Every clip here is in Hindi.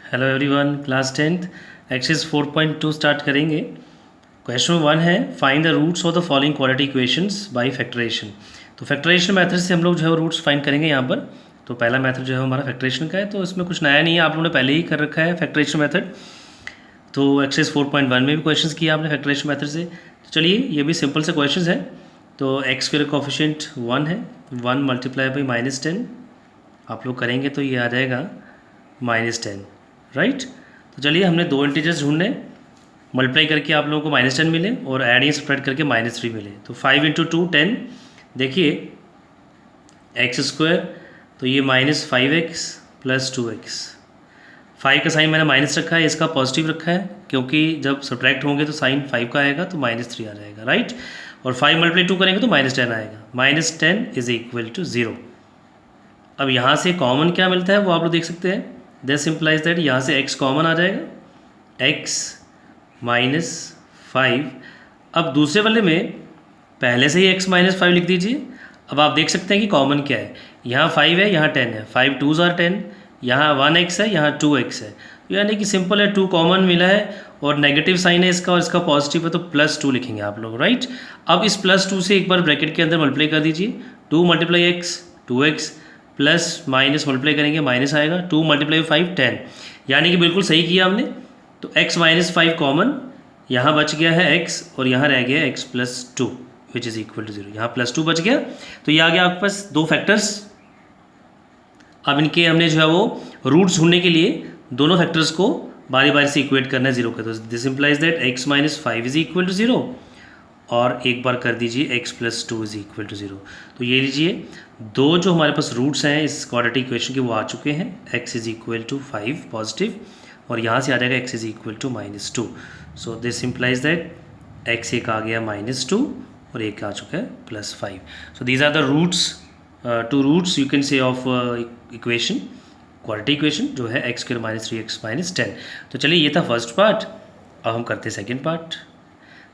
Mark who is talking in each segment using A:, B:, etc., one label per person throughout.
A: Hello everyone, class 10th exercise 4.2 start करेंगे। क्वेश्चन 1 है find the roots of the following quadratic equations by factorisation. तो फैक्टराइजेशन मेथड से हम लोग जो है रूट्स फाइंड करेंगे यहाँ पर। तो पहला मेथड जो है हमारा फैक्टराइजेशन का है, तो इसमें कुछ नया नहीं है, आप लोगों ने पहले ही कर रखा है फैक्टराइजेशन मेथड। तो एक्सरसाइज 4.1 में भी क्वेश्चंस किया आपने फैक्टराइजेशन मेथड से। तो चलिए ये भी सिंपल से क्वेश्चंस हैं। तो एक्स स्क्वायर कोफिशिएंट 1 है, 1 मल्टीप्लाई बाई -10 आप लोग करेंगे तो ये आ जाएगा -10, राइट। तो चलिए हमने दो इंटीजर्स ढूंढने, मल्टीप्लाई करके आप लोगों को -10 मिले और ऐड या सब्ट्रैक्ट करके -3 मिले। तो 5 × 2 10, देखिए एक्स स्क्वायर, तो ये -5x + 2x। 5 का साइन मैंने माइनस रखा है, इसका पॉजिटिव रखा है, क्योंकि जब सब्ट्रैक्ट होंगे तो साइन 5 का आएगा तो -3 आ जाएगा, राइट। और 5 × 2 करेंगे तो -10 आएगा। -10 = 0। अब यहाँ से कॉमन क्या मिलता है वो आप लोग देख सकते हैं। दिस इम्प्लाइज दैट यहाँ से x कॉमन आ जाएगा, x -5। अब दूसरे वाले में पहले से ही x -5 लिख दीजिए। अब आप देख सकते हैं कि कॉमन क्या है, यहाँ 5 है, यहाँ 10 है, 5 2s are 10, यहाँ 1x है, यहाँ 2x है, यानी कि सिंपल है, 2 कॉमन मिला है और नेगेटिव साइन है इसका और इसका पॉजिटिव है, तो +2 लिखेंगे आप लोग, राइट। अब इस +2 से एक बार ब्रैकेट के अंदर मल्टीप्लाई कर दीजिए। 2 × x 2x, plus minus multiply करेंगे माइनस आएगा, 2 × 5 10, यानी कि बिल्कुल सही किया हमने। तो x -5 कॉमन, यहाँ बच गया है x और यहाँ रह गया x + 2 which is equal to 0। यहाँ +2 बच गया, तो ये आ गया आपके पास दो फैक्टर्स। अब इनके हमने जो है वो रूट्स ढूंढने के लिए दोनों फैक्टर्स को बारी बारी से इक्वेट करना है 0 का। तो दिस इम्प्लाइज दैट x -5 = 0 और एक बार कर दीजिए x + 2 = 0। तो ये लीजिए दो जो हमारे पास रूट्स हैं इस क्वाड्रेटिक इक्वेशन के वो आ चुके हैं। x = 5 पॉजिटिव और यहाँ से आ जाएगा x = -2। So this implies that x एक आ गया -2 और एक आ चुका है +5। So these are the roots, two roots you can say of equation, quadratic equation जो है x² - 3x - 10। तो चलिए ये था फर्स्ट पार्ट। अब हम करते हैं second part.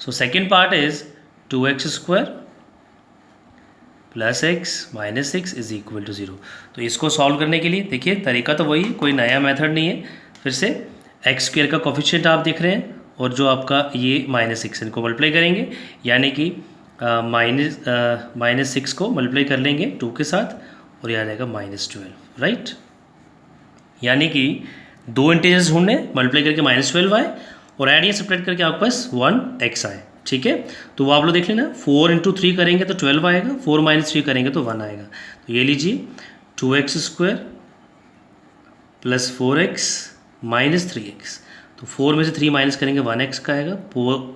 A: So second part is 2x² + x - 6 = 0। तो इसको सॉल्व करने के लिए देखिए तरीका तो वही, कोई नया मेथड नहीं है। फिर से x² का कोफिशिएंट आप देख रहे हैं और जो आपका ये -6 इनको मल्टीप्लाई करेंगे, यानी कि -6 को मल्टीप्लाई कर लेंगे 2 के साथ और यह आ जाएगा -12, राइट। यानी कि दो इंटीजर्स ढूंढने, मल्टीप्लाई करके -12 आए और ऐड या सब्ट्रैक्ट करके आपके पास 1x आए, ठीक है। तो वो आप लोग देख लेना, 4 × 3 करेंगे तो 12 आएगा, 4 - 3 करेंगे तो 1 आएगा। तो ये लीजिए 2x² + 4x - 3x। तो 4 में से 3 माइनस करेंगे 1x का आएगा,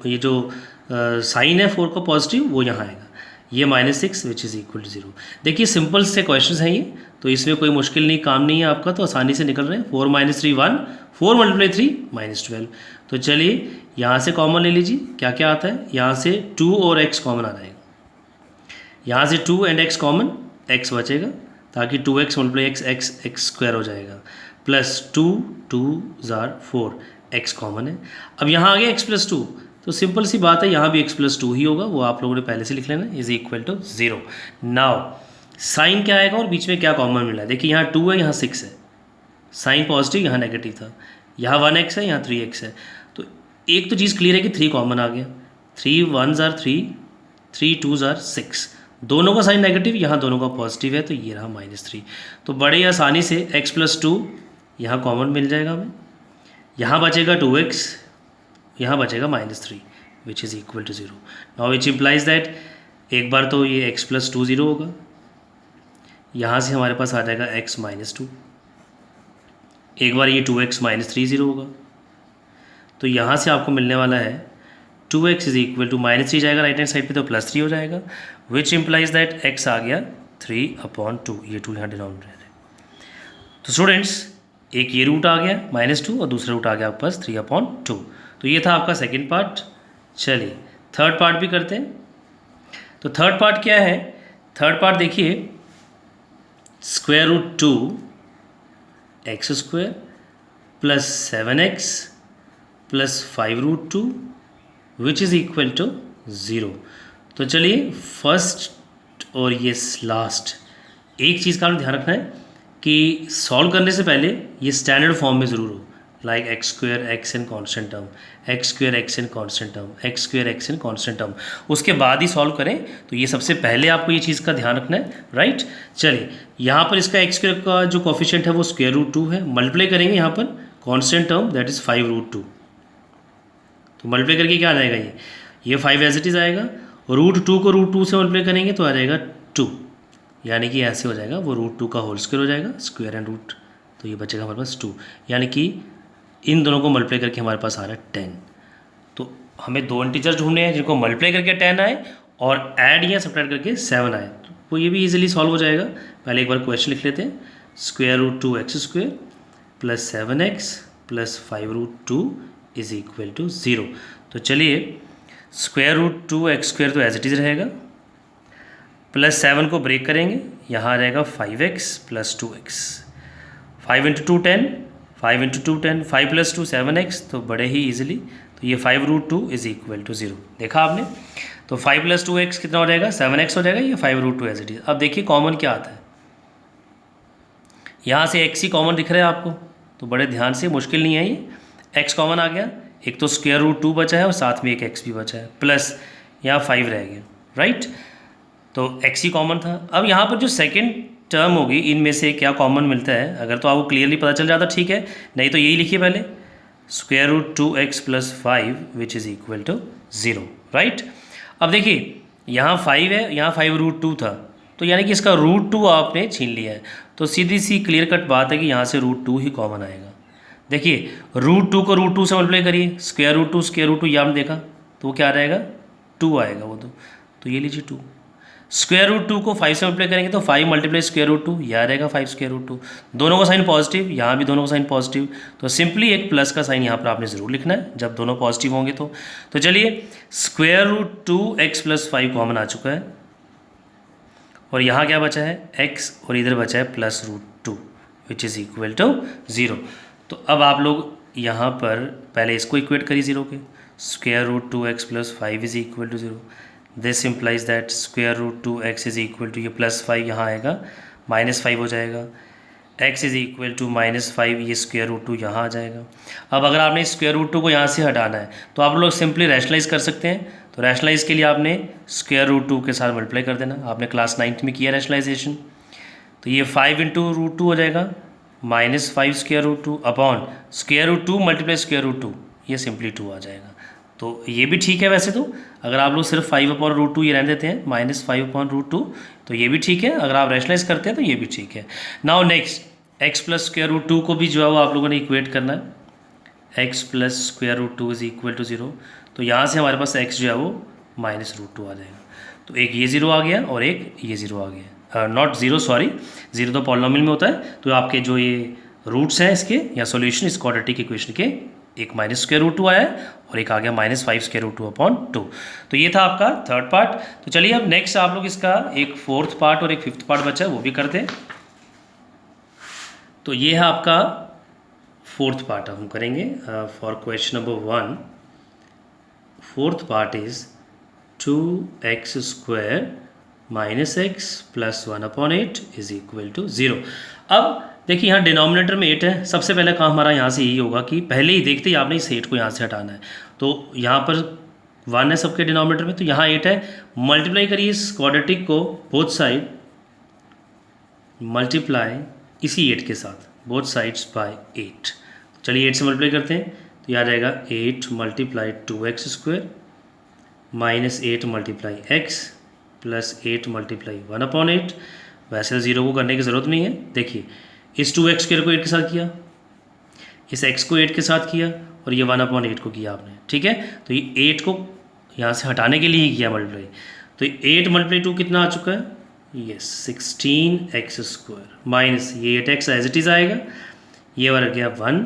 A: ये जो साइन है 4 का पॉजिटिव वो यहाँ आएगा, ये -6 विच इज़ इक्वल टू 0। देखिए सिंपल से क्वेश्चन हैं ये, तो इसमें कोई मुश्किल नहीं, काम नहीं है आपका, तो आसानी से निकल रहे हैं। 4 - 3 1, 4 × 3 -12। तो चलिए यहाँ से कॉमन ले लीजिए, क्या क्या आता है, यहाँ से 2 और x कॉमन आ जाएगा, यहाँ से 2 एंड x कॉमन, x बचेगा, ताकि 2x × x हो जाएगा, +2 2s are 4, x कॉमन है। अब यहाँ आ गया x + 2, तो सिंपल सी बात है, यहाँ भी x + 2 ही होगा, वो आप लोगों ने पहले से लिख लेना, = 0। नाउ साइन क्या आएगा और बीच में क्या कॉमन मिला है, देखिए यहाँ 2 है, यहाँ 6 है, साइन पॉजिटिव यहाँ नेगेटिव था, यहाँ 1x है, यहाँ 3x है। तो एक तो चीज़ क्लियर है कि 3 कॉमन आ गया, 3 1s are 3, 3 2s are 6, दोनों का साइन नेगेटिव, यहाँ दोनों का पॉजिटिव है, तो ये रहा -3। तो बड़े आसानी से x + 2 यहाँ कॉमन मिल जाएगा हमें, यहाँ बचेगा 2x, यहाँ बचेगा -3 which is equal to 0। Now which implies that एक बार तो ये x + 2 0 होगा, यहाँ से हमारे पास आ जाएगा x -2, एक बार ये 2x - 3 0 होगा, तो यहाँ से आपको मिलने वाला है 2x = -3 जाएगा राइट हैंड साइड पे, तो +3 हो जाएगा, विच इम्प्लाइज दैट x आ गया 3/2, ये 2 यहाँ डिनोमिनेटर है। तो स्टूडेंट्स एक ये रूट आ गया -2 और दूसरा रूट आ गया आपके पास 3/2। तो ये था आपका सेकेंड पार्ट। चलिए थर्ड पार्ट भी करते हैं। तो थर्ड पार्ट क्या है, थर्ड पार्ट देखिए √2 x² + 7x + 5√2 which is equal to 0। तो चलिए फर्स्ट और ये लास्ट, एक चीज़ का ध्यान रखना है कि सॉल्व करने से पहले ये स्टैंडर्ड फॉर्म में ज़रूर हो, like x square x in constant term, x square x in constant term, x square x in constant term, उसके बाद ही सॉल्व करें। तो ये सबसे पहले आपको ये चीज़ का ध्यान रखना है, राइट। चलिए यहाँ पर इसका एक्स स्क्वेयर का जो कोफिशिएंट है वो स्क्वेयर रूट 2 है, मल्टीप्लाई करेंगे यहाँ पर constant term that is 5 root 2, तो मल्टीप्लाई करके क्या आ जाएगा, ये 5 एज इट इज़ आएगा, रूट 2 को रूट 2 से मल्टीप्लाई करेंगे तो आ जाएगा 2, यानी कि ऐसे हो जाएगा वो रूट 2 का होल स्क्वायर हो जाएगा, स्क्वायर एंड रूट, तो ये बचेगा हमारे पास 2, यानी कि इन दोनों को मल्टीप्लाई करके हमारे पास आ रहा है 10। तो हमें दो इंटीजर ढूंढने हैं जिनको मल्टीप्लाई करके 10 आए और ऐड या सब्ट्रैक्ट करके 7 आए, तो वो ये भी इजीली सॉल्व हो जाएगा। पहले एक बार क्वेश्चन लिख लेते हैं, square root 2 x square plus 7x plus 5 root 2 is equal to 0। तो चलिए स्क्वायर रूट 2 एक्स स्क्वायर तो एज इट इज़ रहेगा, प्लस 7 को ब्रेक करेंगे, यहाँ आ जाएगा 5x plus 2x, 5 into 2 10, 5 into 2 10, 5 plus 2 7x, तो बड़े ही ईजिली, तो ये 5 रूट 2 इज इक्वल टू 0, देखा आपने। तो 5 प्लस 2x कितना हो जाएगा, 7x हो जाएगा, ये 5 रूट 2 एज इट इज। अब देखिए कॉमन क्या आता है, यहाँ से x ही कॉमन दिख रहा है आपको, तो बड़े ध्यान से, मुश्किल नहीं है ये, x कॉमन आ गया, एक तो स्क्वायर रूट 2 बचा है और साथ में एक x भी बचा है, प्लस यहाँ 5 रह गया, राइट, तो x ही कॉमन था। अब यहाँ पर जो सेकंड टर्म होगी इनमें से क्या कॉमन मिलता है, अगर तो आपको क्लियरली पता चल जाता ठीक है, नहीं तो यही लिखिए पहले, square root 2x plus 5 which is equal to 0, right. अब देखिए यहाँ 5 है, यहाँ 5 रूट 2 था, तो यानी कि इसका रूट 2 आपने छीन लिया है, तो सीधी सी क्लियर कट बात है कि यहाँ से रूट 2 ही कॉमन आएगा। देखिए रूट 2 को रूट 2 से मल्टीप्लाई करिए, स्क्वायर रूट 2 स्क्वायर रूट 2 ये आपने देखा, तो वो क्या आ जाएगा, 2 आएगा वो, तो ये लीजिए 2। स्क्वायर रूट 2 को 5 से मल्टीप्लाई करेंगे तो 5 मल्टीप्लाई स्क्वायर रूट 2, यह आ रहेगा 5 स्क्वायर रूट 2, दोनों का साइन पॉजिटिव, यहाँ भी दोनों का साइन पॉजिटिव, तो सिंपली एक प्लस का साइन यहाँ पर आपने ज़रूर लिखना है जब दोनों पॉजिटिव होंगे तो चलिए square root 2x plus 5 common आ चुका है, और यहाँ क्या बचा है x, और इधर बचा है plus root 2 which is equal to 0। तो अब आप लोग यहाँ पर पहले इसको इक्वेट करिए 0 के, square root 2x plus 5 is equal to 0, this implies that square root 2x is equal to, ये प्लस 5 यहाँ आएगा, माइनस 5 हो जाएगा, x is equal to minus 5, ये स्क्वायर रूट 2 यहाँ आ जाएगा। अब अगर आपने स्क्वायर रूट 2 को यहाँ से हटाना है तो आप लोग सिंपली रैशनलाइज कर सकते हैं, तो रैशनलाइज के लिए आपने स्क्वायर रूट 2 के साथ मल्टीप्लाई कर देना, आपने क्लास 9th में किया रैशनलाइजेशन, तो ये 5 इंटू रूट 2 हो जाएगा, minus 5 square root 2 upon square root 2 multiply square root 2, ये सिंपली 2 आ जाएगा। तो ये भी ठीक है, वैसे तो अगर आप लोग सिर्फ 5 अपॉन रूट 2 ये रहने देते हैं, माइनस 5 अपॉन रूट 2, तो ये भी ठीक है, अगर आप रैशनलाइज करते हैं तो ये भी ठीक है। Now next x plus square root 2 को भी जो है वो आप लोगों ने इक्वेट करना है, x plus square root 2 is equal to 0, तो यहाँ से हमारे पास x जो है वो माइनस रूट 2 आ जाएगा, तो एक ये 0 आ गया और एक ये 0 आ गया, नॉट 0 सॉरी, 0 तो पॉलिनोमियल में होता है, तो आपके जो ये रूट्स हैं इसके या सॉल्यूशन इस क्वाड्रेटिक इक्वेशन के, एक माइनस स्क्वायर रूट 2 आया है और एक आ गया माइनस 5 स्क्वायर रूट 2 अपॉन 2, तो ये था आपका थर्ड पार्ट। तो चलिए अब नेक्स्ट आप लोग इसका एक फोर्थ पार्ट और एक फिफ्थ पार्ट बचा है वो भी करते हैं, तो ये है आपका फोर्थ पार्ट हम करेंगे for question number 1। Fourth part is 2x square minus x plus 1 upon 8 is equal to 0। अब देखिए यहाँ डिनोमिनेटर में 8 है, सबसे पहले काम हमारा यहाँ से यही होगा कि पहले ही देखते ही आपने इस 8 को यहाँ से हटाना है, तो यहाँ पर 1 है सबके डिनोमिनेटर में, तो यहाँ 8 है, मल्टीप्लाई करिए इस क्वाड्रेटिक को बोथ साइड, मल्टीप्लाई इसी 8 के साथ बोथ साइड्स बाय 8, चलिए 8 से मल्टीप्लाई करते हैं, तो यह आ जाएगा 8 multiply 2x square minus 8 multiply x plus 8 multiply 1 upon 8, वैसे 0 को करने की ज़रूरत नहीं है, देखिए इस 2x स्क्वायर को 8 के साथ किया, इस x को 8 के साथ किया और ये 1 अपॉन 8 को किया आपने, ठीक है, तो ये 8 को यहाँ से हटाने के लिए ही किया मल्टीप्लाई, तो 8 मल्टीप्लाई 2 कितना आ चुका है, यस 16x स्क्वायर माइनस ये 8x एज इट इज़ आएगा, ये वाला गया 1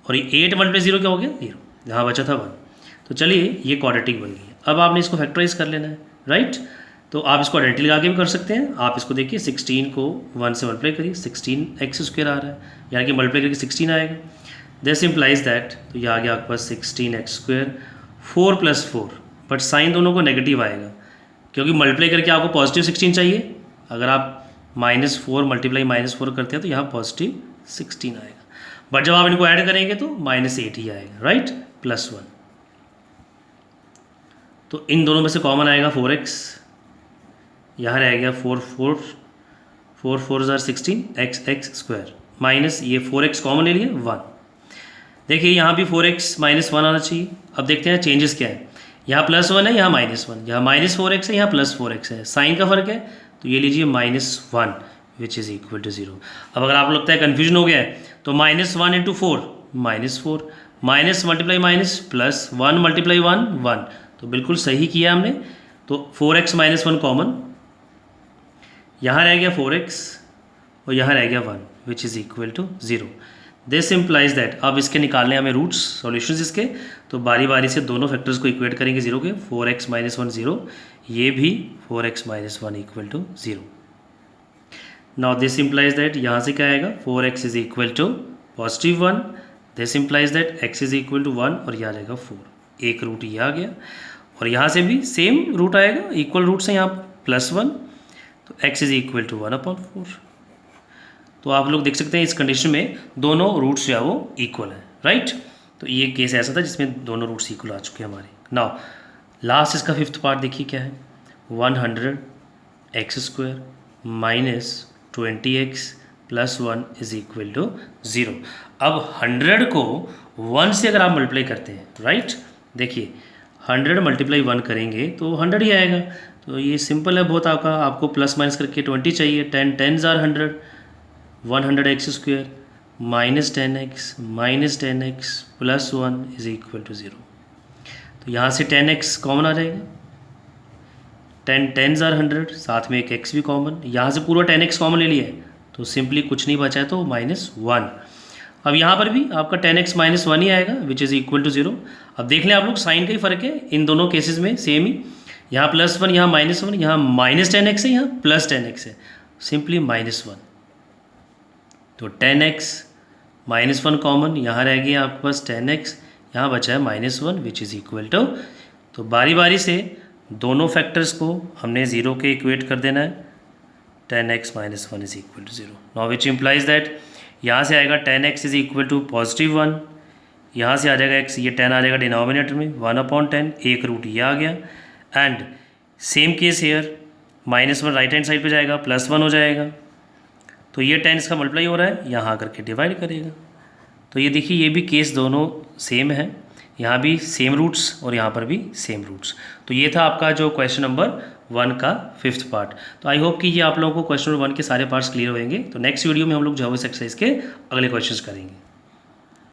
A: और ये 8 मल्टीप्लाई 0 क्या हो गया 0, यहाँ बचा था 1, तो चलिए ये क्वाड्रेटिक बन गई। अब आपने इसको फैक्टराइज कर लेना है, राइट, तो आप इसको आइडेंटिटी लगा के भी कर सकते हैं, आप इसको देखिए 16 को 1 से मल्टीप्लाई करिए, 16x स्क्वायर आ रहा है, यानी कि मल्टीप्लाई करके 16 आएगा, दिस इम्प्लाइज दैट, तो ये आ गया आपके पास 16x square 4 plus 4, but sign दोनों को नेगेटिव आएगा क्योंकि मल्टीप्लाई करके आपको पॉजिटिव 16 चाहिए, अगर आप -4 मल्टीप्लाई -4 करते हैं तो यहाँ पॉजिटिव 16 आएगा, बट जब आप इनको ऐड करेंगे तो -8 ही आएगा, राइट, +1। तो इन दोनों में से कॉमन आएगा 4x, यहाँ रह गया 4 4 ज़ार 16 x² माइनस ये 4x कॉमन ले लिया 1। देखिए यहाँ भी 4x -1 आना चाहिए। अब देखते हैं चेंजेस क्या है, यहाँ +1 है, यहाँ -1, यहाँ -4x है, यहाँ +4x है, साइन का फर्क है, तो ये लीजिए -1 विच इज़ इक्वल टू 0। अब अगर आपको लगता है कन्फ्यूजन हो गया है तो -1 × 4 -4, माइनस मल्टीप्लाई माइनस प्लस 1 × 1 1, तो बिल्कुल सही किया हमने। तो 4x -1 कॉमन, यहाँ रह गया 4x और यहाँ रह गया 1 which is equal to 0। This implies that, अब इसके निकालने हमें रूट्स सॉल्यूशंस इसके, तो बारी बारी से दोनों फैक्टर्स को इक्वेट करेंगे 0 के। 4x -1 0, ये भी 4x -1 equal to 0। Now this implies that यहाँ से क्या आएगा, 4x is equal to +1, this implies that x is equal to 1 और यहाँ आएगा 4। एक रूट ये आ गया और यहाँ से भी सेम रूट आएगा, इक्वल रूट्स हैं यहाँ +1, तो x इज इक्वल टू 1/4। तो आप लोग देख सकते हैं इस कंडीशन में दोनों रूट्स जो है वो इक्वल है, राइट। तो ये केस ऐसा था जिसमें दोनों रूट्स इक्वल आ चुके हैं हमारे। नाउ लास्ट इसका 5th पार्ट देखिए क्या है, 100x² - 20x + 1 is equal to 0। अब 100 को 1 से अगर आप मल्टीप्लाई करते हैं, राइट, देखिए 100 × 1 करेंगे तो 100 ही आएगा। तो ये सिंपल है बहुत, आपको प्लस माइनस करके 20 चाहिए। 10 ज़ार 100, 100x² -10x 10x + 1 is equal to 0। तो यहाँ से 10x कॉमन आ जाएगा, 10 ज़ार 100, साथ में एक x भी कॉमन, यहाँ से पूरा 10x कॉमन ले लिया है तो सिंपली कुछ नहीं बचा है तो -1। अब यहाँ पर भी आपका 10x -1 ही आएगा विच इज़ इक्वल टू 0। अब देख लें आप लोग, साइन का ही फ़र्क है इन दोनों केसेस में, सेम ही, यहाँ +1 यहाँ -1, यहाँ -10x है, यहाँ +10x है, सिंपली -1। तो 10x -1 कॉमन, यहाँ रह गया आपके पास 10x, यहाँ बचा है -1 विच इज़ इक्वल टू, तो बारी बारी से दोनों फैक्टर्स को हमने 0 के इक्वेट कर देना है। 10x -1 is equal to 0। Now which implies that यहाँ से आएगा 10x इज इक्वल टू +1, यहाँ से आ जाएगा x, ये 10 आ जाएगा डिनोमिनेटर में 1/10, एक रूट ये आ गया। And same case hair, -1 right hand side पे जाएगा, +1 हो जाएगा, तो ये 10 इसका मल्टीप्लाई हो रहा है, यहाँ आकर के डिवाइड करेगा। तो ये देखिए ये भी केस दोनों सेम है, यहाँ भी सेम रूट्स और यहाँ पर भी सेम रूट्स। तो ये था आपका जो क्वेश्चन नंबर 1 का 5th पार्ट। तो आई होप कि ये आप लोगों को क्वेश्चन नंबर 1 के सारे पार्ट्स क्लियर होंगे। तो नेक्स्ट वीडियो में हम लोग जो है इस एक्सरसाइज के अगले क्वेश्चंस करेंगे।